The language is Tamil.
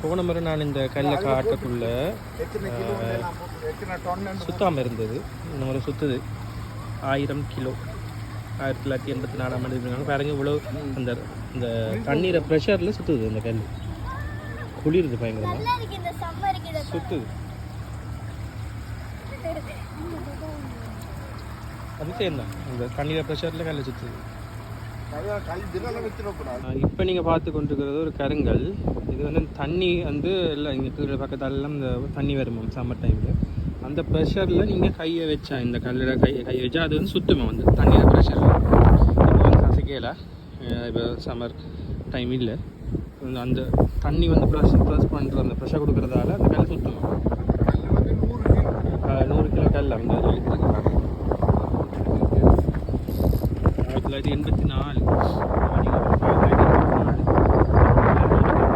போன முறை நான் இந்த கல்லை காட்டக்குள்ள சுத்தாமல் இருந்தது. இந்த முறை சுற்றுது 1000 கிலோ. 1984 ஆண்டு இருக்காங்க பாருங்க. இவ்வளோ அந்த இந்த தண்ணீரை ப்ரெஷரில் சுற்றுது. இந்த கல் குளிருது பயங்கரமாக சுற்றுது. அது சேர்ந்தான் இந்த தண்ணீரை ப்ரெஷரில் கல்லை சுற்றுது. இப்போ நீங்கள் பார்த்து கொண்டிருக்கிறது ஒரு கருங்கல். இது வந்து தண்ணி வந்து எல்லாம் இங்கே கீழே பக்கத்தாலெல்லாம் இந்த தண்ணி வரும் சம்மர் டைமில். அந்த ப்ரெஷரில் நீங்கள் கையை வச்சா இந்த கல்லில் கையை வச்சா அது வந்து சுற்றுமே வந்து தண்ணியில் ப்ரெஷரில். இப்போ வந்து கசைக்கல, இப்போ சம்மர் டைம் இல்லை. அந்த தண்ணி வந்து ப்ரெஸ் பண்ணுற அந்த ப்ரெஷர் கொடுக்குறதால அந்த கல் சுற்றுமே. 100 கிலோ கல் அந்த எழுதிருக்காங்க. 1984